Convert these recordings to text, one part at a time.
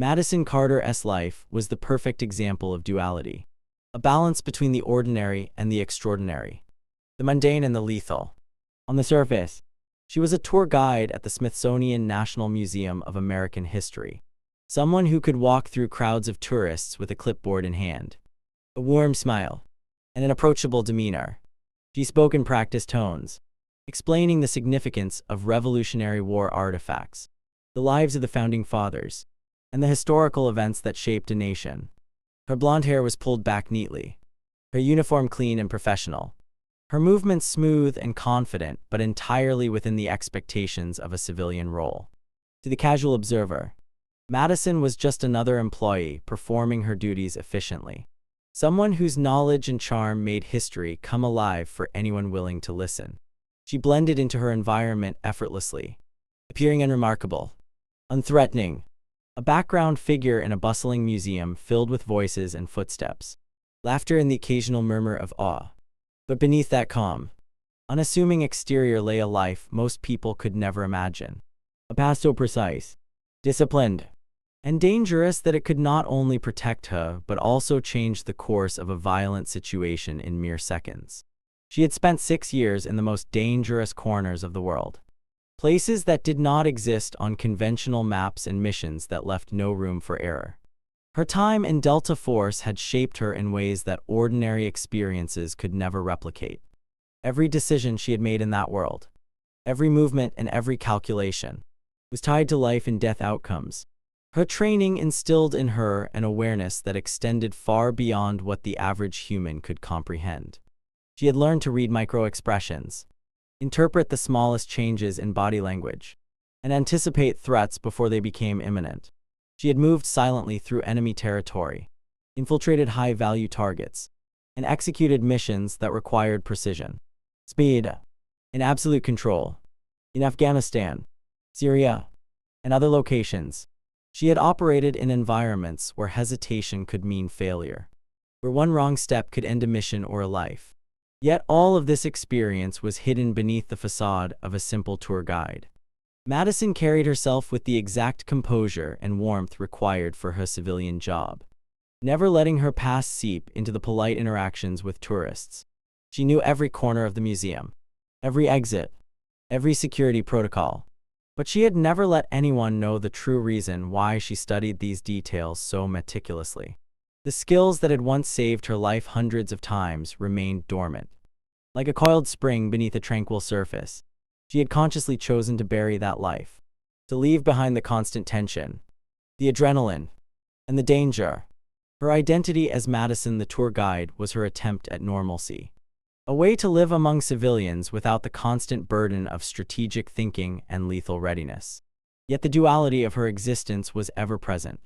Madison Carter's life was the perfect example of duality, a balance between the ordinary and the extraordinary, the mundane and the lethal. On the surface, she was a tour guide at the Smithsonian National Museum of American History, someone who could walk through crowds of tourists with a clipboard in hand, a warm smile, and an approachable demeanor. She spoke in practiced tones, explaining the significance of Revolutionary War artifacts, the lives of the Founding Fathers, and the historical events that shaped a nation. Her blonde hair was pulled back neatly, her uniform clean and professional, her movements smooth and confident, but entirely within the expectations of a civilian role. To the casual observer, Madison was just another employee performing her duties efficiently, someone whose knowledge and charm made history come alive for anyone willing to listen. She blended into her environment effortlessly, appearing unremarkable, unthreatening, a background figure in a bustling museum filled with voices and footsteps, laughter and the occasional murmur of awe. But beneath that calm, unassuming exterior lay a life most people could never imagine. A past so precise, disciplined, and dangerous that it could not only protect her but also change the course of a violent situation in mere seconds. She had spent 6 years in the most dangerous corners of the world, places that did not exist on conventional maps and missions that left no room for error. Her time in Delta Force had shaped her in ways that ordinary experiences could never replicate. Every decision she had made in that world, every movement and every calculation, was tied to life and death outcomes. Her training instilled in her an awareness that extended far beyond what the average human could comprehend. She had learned to read micro-expressions, interpret the smallest changes in body language, and anticipate threats before they became imminent. She had moved silently through enemy territory, infiltrated high-value targets, and executed missions that required precision, speed, and absolute control. In Afghanistan, Syria, and other locations, she had operated in environments where hesitation could mean failure, where one wrong step could end a mission or a life. Yet all of this experience was hidden beneath the facade of a simple tour guide. Madison carried herself with the exact composure and warmth required for her civilian job, never letting her past seep into the polite interactions with tourists. She knew every corner of the museum, every exit, every security protocol, but she had never let anyone know the true reason why she studied these details so meticulously. The skills that had once saved her life hundreds of times remained dormant. Like a coiled spring beneath a tranquil surface, she had consciously chosen to bury that life, to leave behind the constant tension, the adrenaline, and the danger. Her identity as Madison the tour guide was her attempt at normalcy, a way to live among civilians without the constant burden of strategic thinking and lethal readiness. Yet the duality of her existence was ever present.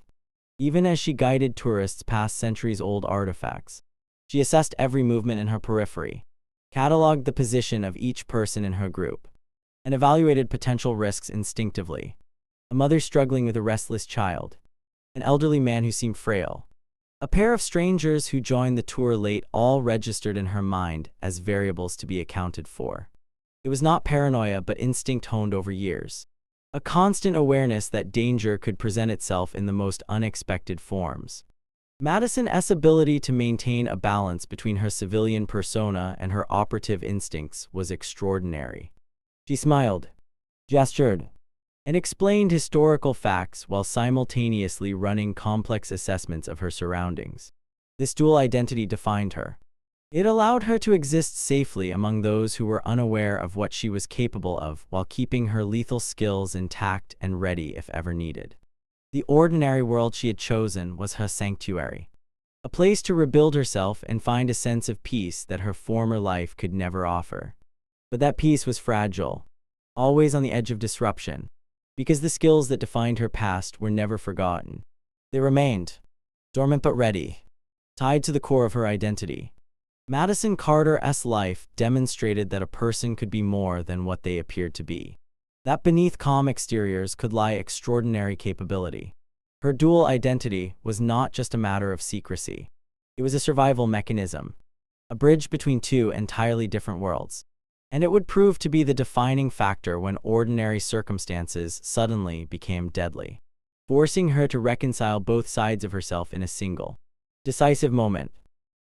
Even as she guided tourists past centuries-old artifacts, she assessed every movement in her periphery, cataloged the position of each person in her group, and evaluated potential risks instinctively. A mother struggling with a restless child, an elderly man who seemed frail, a pair of strangers who joined the tour late, all registered in her mind as variables to be accounted for. It was not paranoia but instinct honed over years, a constant awareness that danger could present itself in the most unexpected forms. Madison's ability to maintain a balance between her civilian persona and her operative instincts was extraordinary. She smiled, gestured, and explained historical facts while simultaneously running complex assessments of her surroundings. This dual identity defined her. It allowed her to exist safely among those who were unaware of what she was capable of while keeping her lethal skills intact and ready if ever needed. The ordinary world she had chosen was her sanctuary, a place to rebuild herself and find a sense of peace that her former life could never offer. But that peace was fragile, always on the edge of disruption, because the skills that defined her past were never forgotten. They remained, dormant but ready, tied to the core of her identity. Madison Carter's life demonstrated that a person could be more than what they appeared to be, that beneath calm exteriors could lie extraordinary capability. Her dual identity was not just a matter of secrecy. It was a survival mechanism, a bridge between two entirely different worlds. And it would prove to be the defining factor when ordinary circumstances suddenly became deadly. forcing her to reconcile both sides of herself in a single, decisive moment.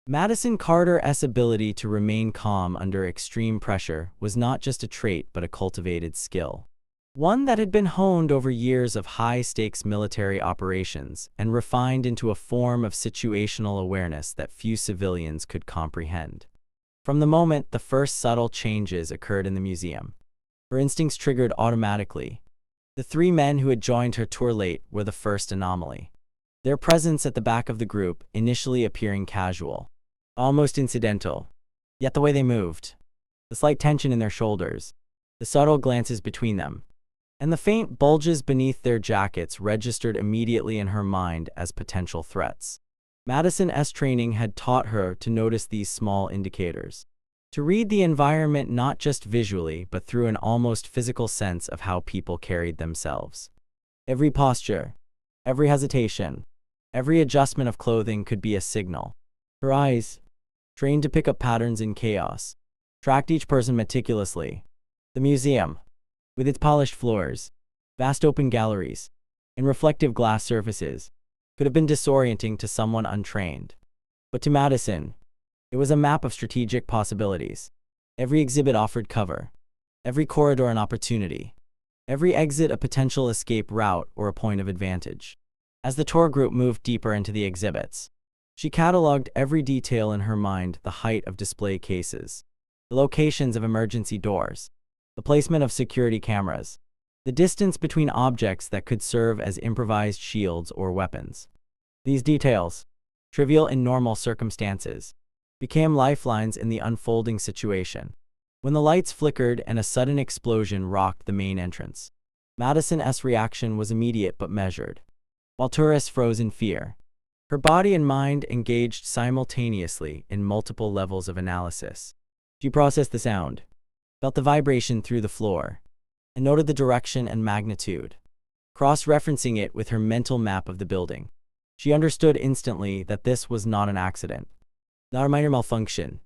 Madison Carter's ability to remain calm under extreme pressure was not just a trait but a cultivated skill. One that had been honed over years of high-stakes military operations and refined into a form of situational awareness that few civilians could comprehend. From the moment the first subtle changes occurred in the museum, her instincts triggered automatically. The three men who had joined her tour late were the first anomaly. Their presence at the back of the group, initially appearing casual, almost incidental, yet the way they moved, the slight tension in their shoulders, the subtle glances between them, and the faint bulges beneath their jackets registered immediately in her mind as potential threats. Madison's training had taught her to notice these small indicators, to read the environment not just visually but through an almost physical sense of how people carried themselves. Every posture, every hesitation, every adjustment of clothing could be a signal. Her eyes, trained to pick up patterns in chaos, tracked each person meticulously. The museum, with its polished floors, vast open galleries, and reflective glass surfaces, could have been disorienting to someone untrained. But to Madison, it was a map of strategic possibilities. Every exhibit offered cover, every corridor an opportunity, every exit a potential escape route or a point of advantage. As the tour group moved deeper into the exhibits, she cataloged every detail in her mind: the height of display cases, the locations of emergency doors, the placement of security cameras, the distance between objects that could serve as improvised shields or weapons. These details, trivial in normal circumstances, became lifelines in the unfolding situation. When the lights flickered and a sudden explosion rocked the main entrance, Madison's reaction was immediate but measured. While tourists froze in fear, her body and mind engaged simultaneously in multiple levels of analysis. She processed the sound, felt the vibration through the floor, and noted the direction and magnitude. Cross-referencing it with her mental map of the building, she understood instantly that this was not an accident, not a minor malfunction,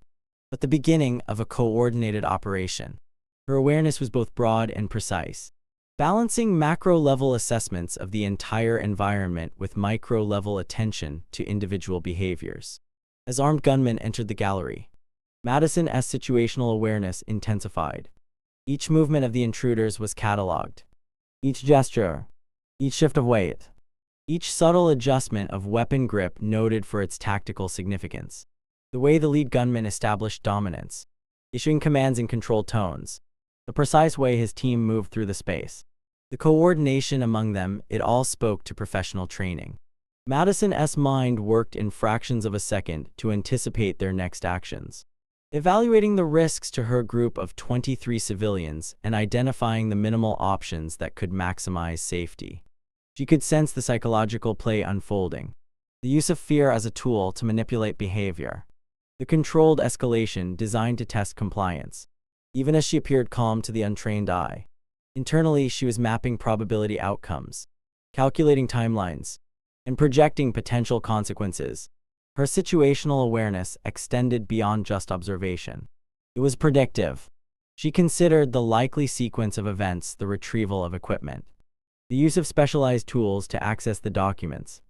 but the beginning of a coordinated operation. Her awareness was both broad and precise, balancing macro-level assessments of the entire environment with micro-level attention to individual behaviors. As armed gunmen entered the gallery, Madison's situational awareness intensified. Each movement of the intruders was catalogued. Each gesture, each shift of weight, each subtle adjustment of weapon grip noted for its tactical significance. The way the lead gunman established dominance, issuing commands in controlled tones, the precise way his team moved through the space, the coordination among them, it all spoke to professional training. Madison's mind worked in fractions of a second to anticipate their next actions, evaluating the risks to her group of 23 civilians and identifying the minimal options that could maximize safety. She could sense the psychological play unfolding, the use of fear as a tool to manipulate behavior, the controlled escalation designed to test compliance. Even as she appeared calm to the untrained eye, internally she was mapping probability outcomes, calculating timelines, and projecting potential consequences. Her situational awareness extended beyond just observation. It was predictive. She considered the likely sequence of events: the retrieval of equipment, the use of specialized tools to access the documents,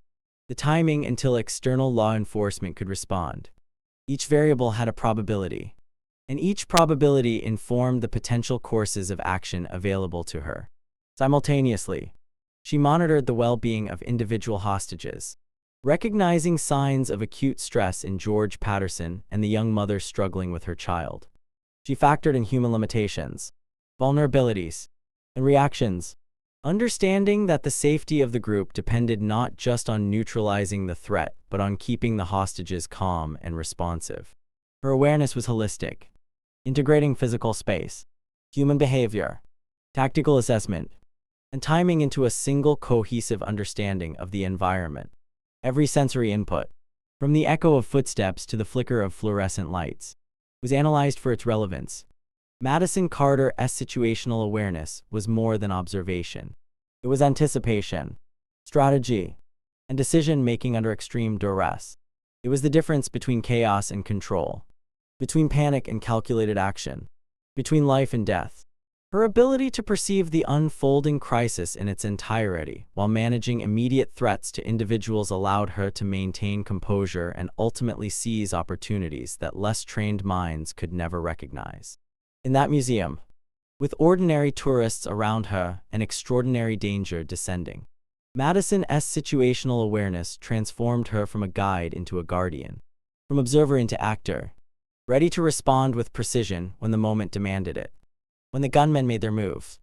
the timing until external law enforcement could respond. Each variable had a probability, and each probability informed the potential courses of action available to her. Simultaneously, she monitored the well-being of individual hostages, recognizing signs of acute stress in George Patterson and the young mother struggling with her child. She factored in human limitations, vulnerabilities, and reactions, understanding that the safety of the group depended not just on neutralizing the threat but on keeping the hostages calm and responsive. Her awareness was holistic, integrating physical space, human behavior, tactical assessment, and timing into a single cohesive understanding of the environment. Every sensory input, from the echo of footsteps to the flicker of fluorescent lights, was analyzed for its relevance. Madison Carter's situational awareness was more than observation. It was anticipation, strategy, and decision-making under extreme duress. It was the difference between chaos and control, between panic and calculated action, between life and death. Her ability to perceive the unfolding crisis in its entirety while managing immediate threats to individuals allowed her to maintain composure and ultimately seize opportunities that less trained minds could never recognize. In that museum, with ordinary tourists around her and extraordinary danger descending, Madison's situational awareness transformed her from a guide into a guardian, from observer into actor, ready to respond with precision when the moment demanded it. When the gunmen made their move,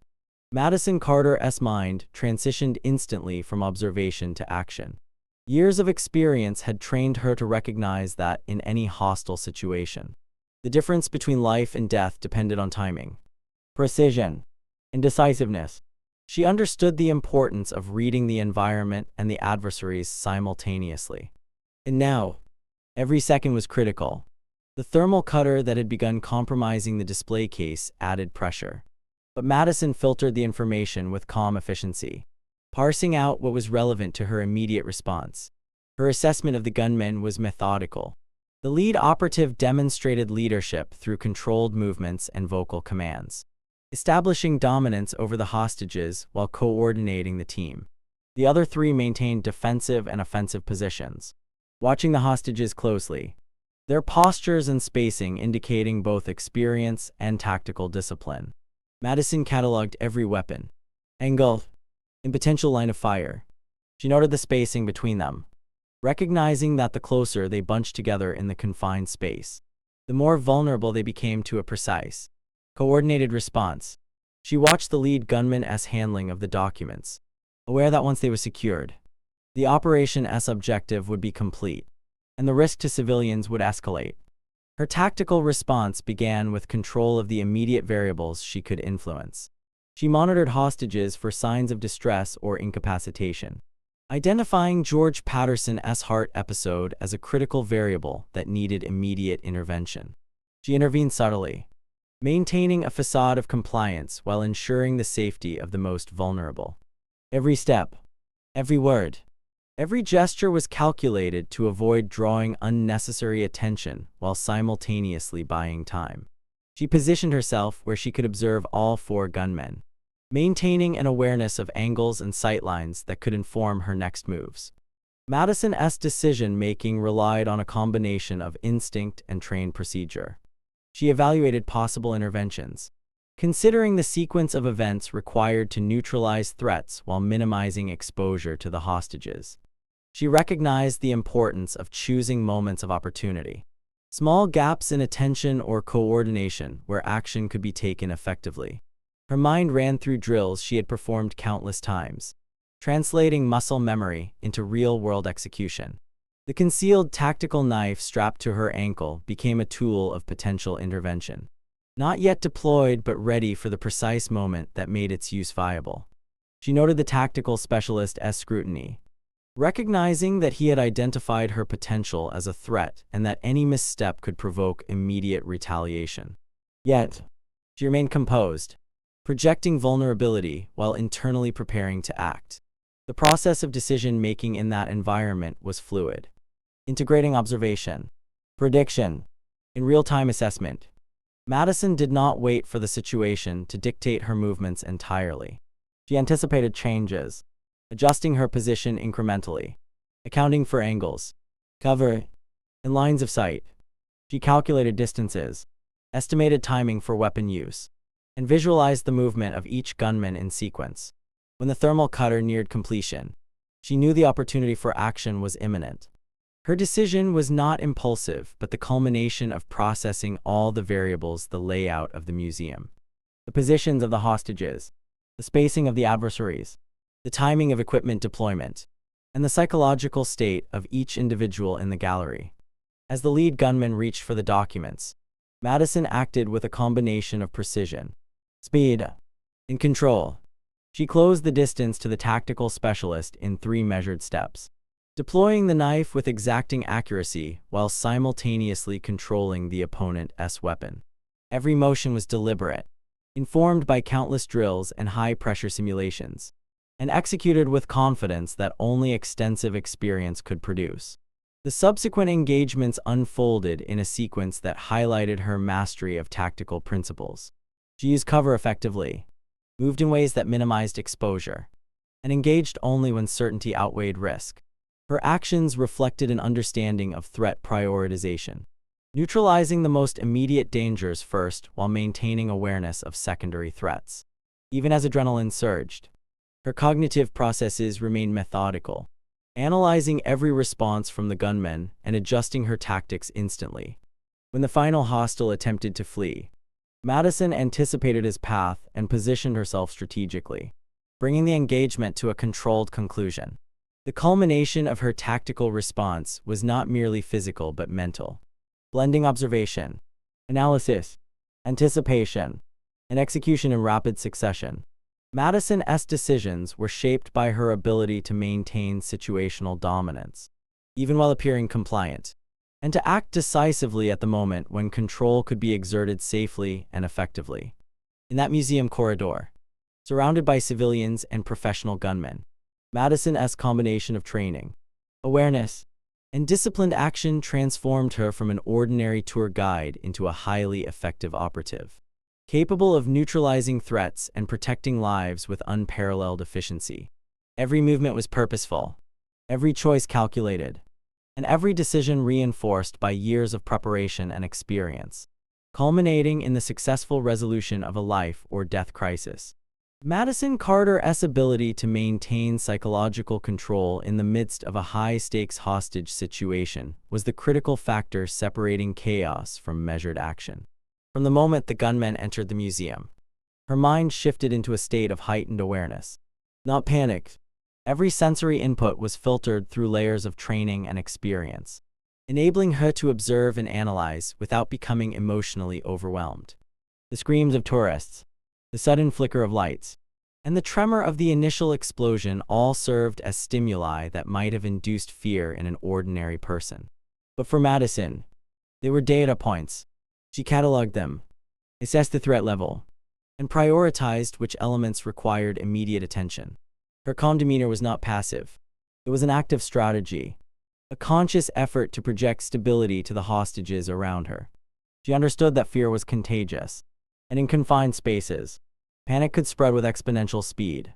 Madison Carter's mind transitioned instantly from observation to action. Years of experience had trained her to recognize that in any hostile situation, the difference between life and death depended on timing, precision, and decisiveness. She understood the importance of reading the environment and the adversaries simultaneously. And now, every second was critical. The thermal cutter that had begun compromising the display case added pressure. But Madison filtered the information with calm efficiency, parsing out what was relevant to her immediate response. Her assessment of the gunmen was methodical. The lead operative demonstrated leadership through controlled movements and vocal commands, establishing dominance over the hostages while coordinating the team. The other three maintained defensive and offensive positions, watching the hostages closely, their postures and spacing indicating both experience and tactical discipline. Madison cataloged every weapon, angle, and potential line of fire. She noted the spacing between them, recognizing that the closer they bunched together in the confined space, the more vulnerable they became to a precise, coordinated response. She watched the lead gunman's handling of the documents, aware that once they were secured, the operation's objective would be complete, and the risk to civilians would escalate. Her tactical response began with control of the immediate variables she could influence. She monitored hostages for signs of distress or incapacitation, identifying George Patterson's heart episode as a critical variable that needed immediate intervention. She intervened subtly, maintaining a facade of compliance while ensuring the safety of the most vulnerable. Every step, every word, every gesture was calculated to avoid drawing unnecessary attention while simultaneously buying time. She positioned herself where she could observe all four gunmen, maintaining an awareness of angles and sightlines that could inform her next moves. Madison's decision-making relied on a combination of instinct and trained procedure. She evaluated possible interventions, considering the sequence of events required to neutralize threats while minimizing exposure to the hostages. She recognized the importance of choosing moments of opportunity, small gaps in attention or coordination where action could be taken effectively. Her mind ran through drills she had performed countless times, translating muscle memory into real-world execution. The concealed tactical knife strapped to her ankle became a tool of potential intervention, not yet deployed but ready for the precise moment that made its use viable. She noted the tactical specialist's scrutiny, recognizing that he had identified her potential as a threat and that any misstep could provoke immediate retaliation. Yet, she remained composed, projecting vulnerability while internally preparing to act. The process of decision-making in that environment was fluid, integrating observation, prediction, and real-time assessment. Madison did not wait for the situation to dictate her movements entirely. She anticipated changes, adjusting her position incrementally, accounting for angles, cover, and lines of sight. She calculated distances, estimated timing for weapon use, and visualized the movement of each gunman in sequence. When the thermal cutter neared completion, she knew the opportunity for action was imminent. Her decision was not impulsive, but the culmination of processing all the variables: the layout of the museum, the positions of the hostages, the spacing of the adversaries, the timing of equipment deployment, and the psychological state of each individual in the gallery. As the lead gunman reached for the documents, Madison acted with a combination of precision, speed, and control. She closed the distance to the tactical specialist in 3 measured steps, deploying the knife with exacting accuracy while simultaneously controlling the opponent's weapon. Every motion was deliberate, informed by countless drills and high-pressure simulations, and executed with confidence that only extensive experience could produce. The subsequent engagements unfolded in a sequence that highlighted her mastery of tactical principles. She used cover effectively, moved in ways that minimized exposure, and engaged only when certainty outweighed risk. Her actions reflected an understanding of threat prioritization, neutralizing the most immediate dangers first while maintaining awareness of secondary threats. Even as adrenaline surged, her cognitive processes remained methodical, analyzing every response from the gunmen and adjusting her tactics instantly. When the final hostile attempted to flee, Madison anticipated his path and positioned herself strategically, bringing the engagement to a controlled conclusion. The culmination of her tactical response was not merely physical but mental, blending observation, analysis, anticipation, and execution in rapid succession. Madison's decisions were shaped by her ability to maintain situational dominance, even while appearing compliant, and to act decisively at the moment when control could be exerted safely and effectively. In that museum corridor, surrounded by civilians and professional gunmen, Madison's combination of training, awareness, and disciplined action transformed her from an ordinary tour guide into a highly effective operative, capable of neutralizing threats and protecting lives with unparalleled efficiency. Every movement was purposeful, every choice calculated, and every decision reinforced by years of preparation and experience, culminating in the successful resolution of a life or death crisis. Madison Carter's ability to maintain psychological control in the midst of a high-stakes hostage situation was the critical factor separating chaos from measured action. From the moment the gunmen entered the museum, her mind shifted into a state of heightened awareness. Not panicked, every sensory input was filtered through layers of training and experience, enabling her to observe and analyze without becoming emotionally overwhelmed. The screams of tourists, the sudden flicker of lights, and the tremor of the initial explosion all served as stimuli that might have induced fear in an ordinary person. But for Madison, they were data points. She cataloged them, assessed the threat level, and prioritized which elements required immediate attention. Her calm demeanor was not passive. It was an active strategy, a conscious effort to project stability to the hostages around her. She understood that fear was contagious, and in confined spaces, panic could spread with exponential speed.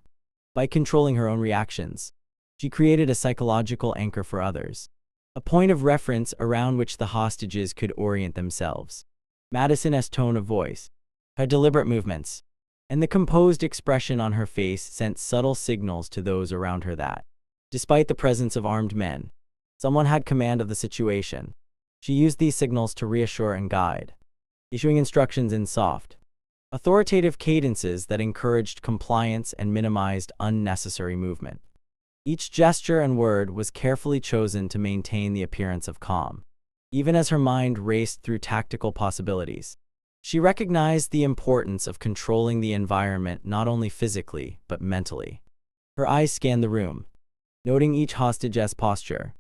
By controlling her own reactions, she created a psychological anchor for others, a point of reference around which the hostages could orient themselves. Madison's tone of voice, her deliberate movements, and the composed expression on her face sent subtle signals to those around her that, despite the presence of armed men, someone had command of the situation. She used these signals to reassure and guide, issuing instructions in soft, authoritative cadences that encouraged compliance and minimized unnecessary movement. Each gesture and word was carefully chosen to maintain the appearance of calm. Even as her mind raced through tactical possibilities, she recognized the importance of controlling the environment not only physically but mentally. Her eyes scanned the room, noting each hostage's posture,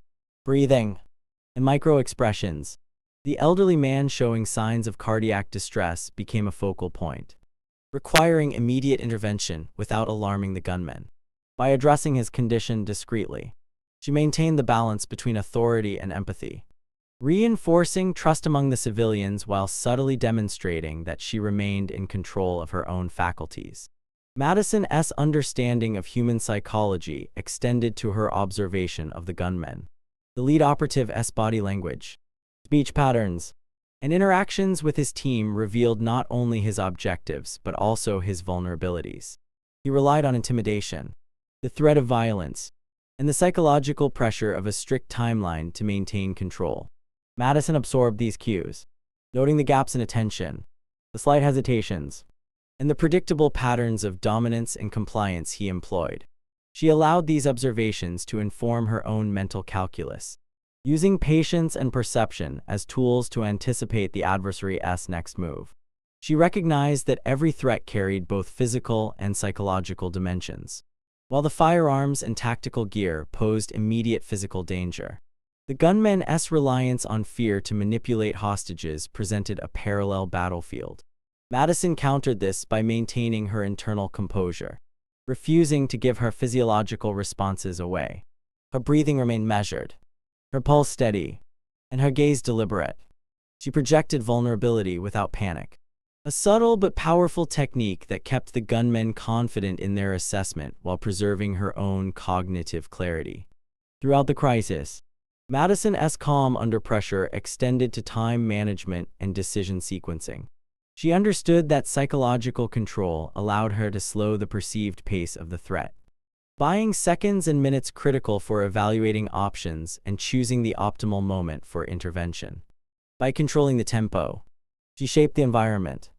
breathing, and micro-expressions. The elderly man showing signs of cardiac distress became a focal point, requiring immediate intervention without alarming the gunmen. By addressing his condition discreetly, she maintained the balance between authority and empathy, reinforcing trust among the civilians while subtly demonstrating that she remained in control of her own faculties. Madison's understanding of human psychology extended to her observation of the gunmen. The lead operative's body language, speech patterns, and interactions with his team revealed not only his objectives but also his vulnerabilities. He relied on intimidation, the threat of violence, and the psychological pressure of a strict timeline to maintain control. Madison absorbed these cues, noting the gaps in attention, the slight hesitations, and the predictable patterns of dominance and compliance he employed. She allowed these observations to inform her own mental calculus, using patience and perception as tools to anticipate the adversary's next move. She recognized that every threat carried both physical and psychological dimensions. While the firearms and tactical gear posed immediate physical danger, the gunmen's reliance on fear to manipulate hostages presented a parallel battlefield. Madison countered this by maintaining her internal composure, refusing to give her physiological responses away. Her breathing remained measured, her pulse steady, and her gaze deliberate. She projected vulnerability without panic, a subtle but powerful technique that kept the gunmen confident in their assessment while preserving her own cognitive clarity. Throughout the crisis, Madison's calm under pressure extended to time management and decision sequencing. She understood that psychological control allowed her to slow the perceived pace of the threat, buying seconds and minutes critical for evaluating options and choosing the optimal moment for intervention. By controlling the tempo, she shaped the environment,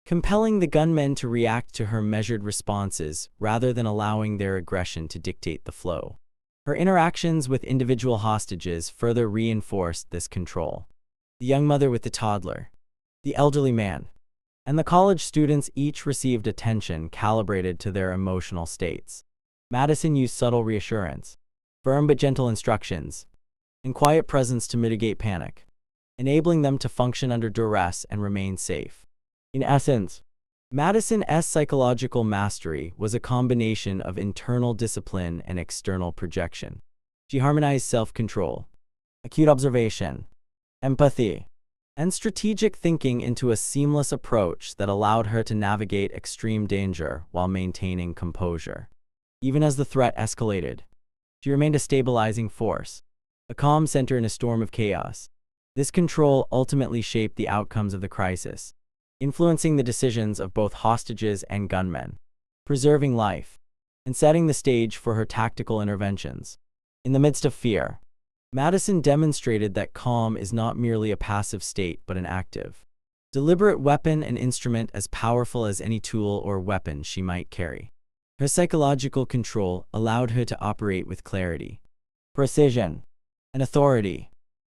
compelling the gunmen to react to her measured responses rather than allowing their aggression to dictate the flow. Her interactions with individual hostages further reinforced this control. The young mother with the toddler, the elderly man, and the college students each received attention calibrated to their emotional states. Madison used subtle reassurance, firm but gentle instructions, and quiet presence to mitigate panic, enabling them to function under duress and remain safe. In essence, Madison's psychological mastery was a combination of internal discipline and external projection. She harmonized self-control, acute observation, empathy, and strategic thinking into a seamless approach that allowed her to navigate extreme danger while maintaining composure. Even as the threat escalated, she remained a stabilizing force, a calm center in a storm of chaos. This control ultimately shaped the outcomes of the crisis, influencing the decisions of both hostages and gunmen, preserving life, and setting the stage for her tactical interventions. In the midst of fear, Madison demonstrated that calm is not merely a passive state but an active, deliberate weapon and instrument as powerful as any tool or weapon she might carry. Her psychological control allowed her to operate with clarity, precision, and authority,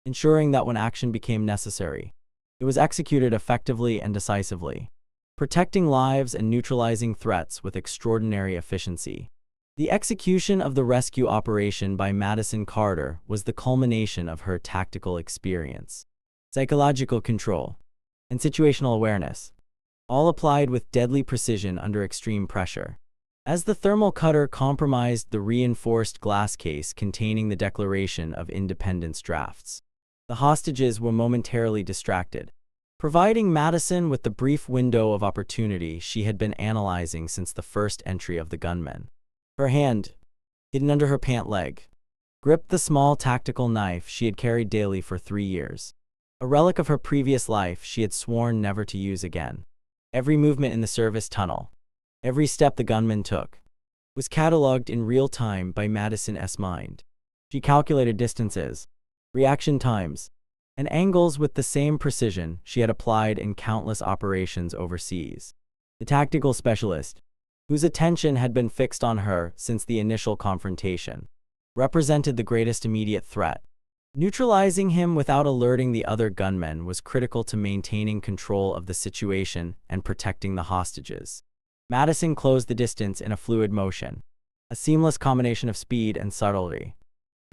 ensuring that when action became necessary, it was executed effectively and decisively, protecting lives and neutralizing threats with extraordinary efficiency. The execution of the rescue operation by Madison Carter was the culmination of her tactical experience, psychological control, and situational awareness, all applied with deadly precision under extreme pressure. As the thermal cutter compromised the reinforced glass case containing the Declaration of Independence drafts, the hostages were momentarily distracted, providing Madison with the brief window of opportunity she had been analyzing since the first entry of the gunmen. Her hand, hidden under her pant leg, gripped the small tactical knife she had carried daily for 3 years, a relic of her previous life she had sworn never to use again. Every movement in the service tunnel, every step the gunman took, was cataloged in real time by Madison's mind. She calculated distances, reaction times, and angles with the same precision she had applied in countless operations overseas. The tactical specialist, whose attention had been fixed on her since the initial confrontation, represented the greatest immediate threat. Neutralizing him without alerting the other gunmen was critical to maintaining control of the situation and protecting the hostages. Madison closed the distance in a fluid motion, a seamless combination of speed and subtlety.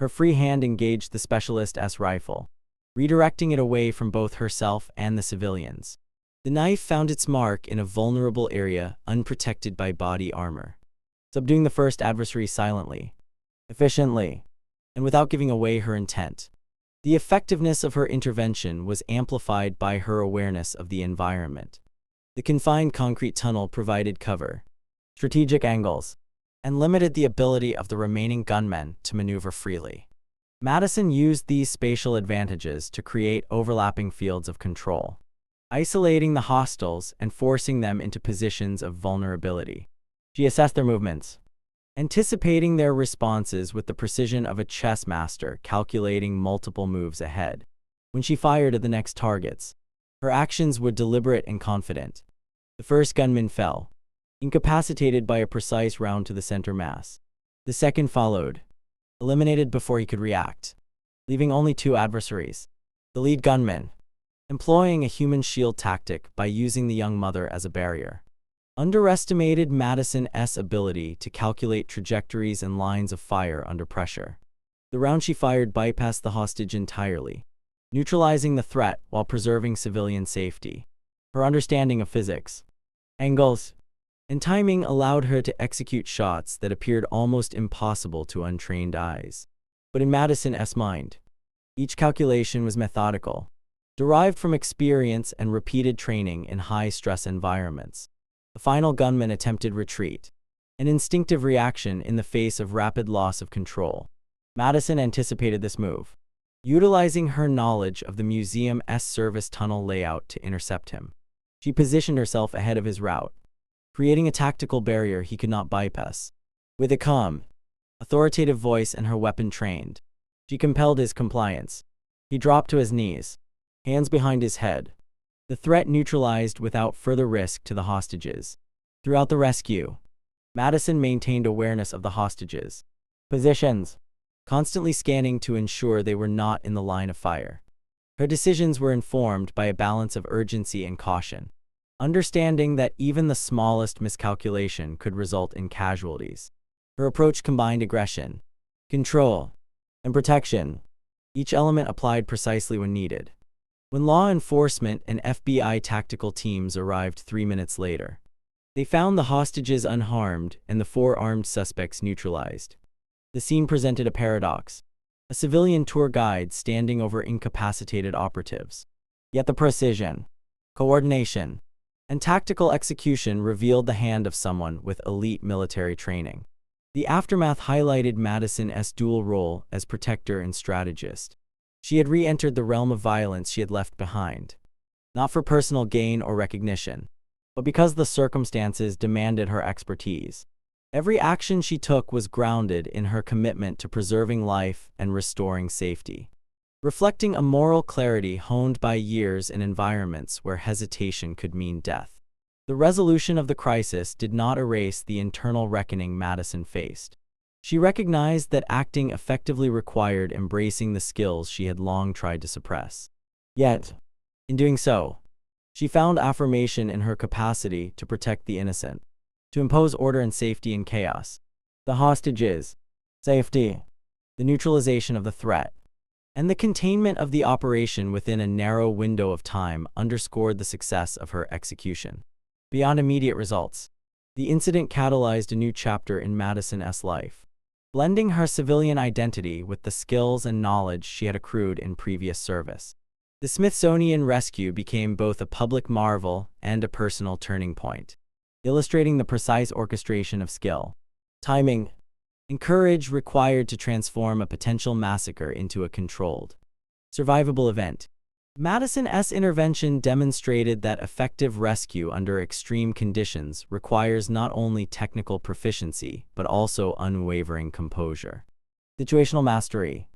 Her free hand engaged the specialist's rifle, redirecting it away from both herself and the civilians. The knife found its mark in a vulnerable area unprotected by body armor, subduing the first adversary silently, efficiently, and without giving away her intent. The effectiveness of her intervention was amplified by her awareness of the environment. The confined concrete tunnel provided cover, strategic angles, and limited the ability of the remaining gunmen to maneuver freely. Madison used these spatial advantages to create overlapping fields of control, isolating the hostiles and forcing them into positions of vulnerability. She assessed their movements, anticipating their responses with the precision of a chess master calculating multiple moves ahead. When she fired at the next targets, her actions were deliberate and confident. The first gunman fell, incapacitated by a precise round to the center mass. The second followed, eliminated before he could react, leaving only 2 adversaries. The lead gunman, employing a human shield tactic by using the young mother as a barrier, underestimated Madison's ability to calculate trajectories and lines of fire under pressure. The round she fired bypassed the hostage entirely, neutralizing the threat while preserving civilian safety. Her understanding of physics, angles, and timing allowed her to execute shots that appeared almost impossible to untrained eyes. But in Madison's mind, each calculation was methodical, derived from experience and repeated training in high-stress environments. The final gunman attempted retreat, an instinctive reaction in the face of rapid loss of control. Madison anticipated this move, utilizing her knowledge of the museum's service tunnel layout to intercept him. She positioned herself ahead of his route, creating a tactical barrier he could not bypass. With a calm, authoritative voice and her weapon trained, she compelled his compliance. He dropped to his knees, hands behind his head, the threat neutralized without further risk to the hostages. Throughout the rescue, Madison maintained awareness of the hostages' positions, constantly scanning to ensure they were not in the line of fire. Her decisions were informed by a balance of urgency and caution, understanding that even the smallest miscalculation could result in casualties. Her approach combined aggression, control, and protection, each element applied precisely when needed. When law enforcement and FBI tactical teams arrived 3 minutes later, they found the hostages unharmed and the 4 armed suspects neutralized. The scene presented a paradox: a civilian tour guide standing over incapacitated operatives. Yet the precision, coordination, and tactical execution revealed the hand of someone with elite military training. The aftermath highlighted Madison's dual role as protector and strategist. She had re-entered the realm of violence she had left behind, not for personal gain or recognition, but because the circumstances demanded her expertise. Every action she took was grounded in her commitment to preserving life and restoring safety, reflecting a moral clarity honed by years in environments where hesitation could mean death. The resolution of the crisis did not erase the internal reckoning Madison faced. She recognized that acting effectively required embracing the skills she had long tried to suppress. Yet, in doing so, she found affirmation in her capacity to protect the innocent, to impose order and safety in chaos. The hostages' safety, the neutralization of the threat, and the containment of the operation within a narrow window of time underscored the success of her execution. Beyond immediate results, the incident catalyzed a new chapter in Madison's life, blending her civilian identity with the skills and knowledge she had accrued in previous service. The Smithsonian rescue became both a public marvel and a personal turning point, illustrating the precise orchestration of skill, timing, and courage required to transform a potential massacre into a controlled, survivable event. Madison's intervention demonstrated that effective rescue under extreme conditions requires not only technical proficiency but also unwavering composure, situational mastery,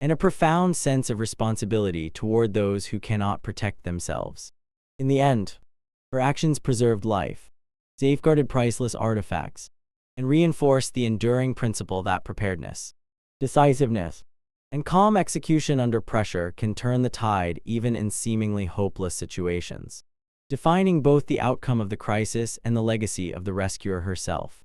and a profound sense of responsibility toward those who cannot protect themselves. In the end, her actions preserved life, safeguarded priceless artifacts, and reinforced the enduring principle that preparedness, decisiveness, and calm execution under pressure can turn the tide even in seemingly hopeless situations, defining both the outcome of the crisis and the legacy of the rescuer herself.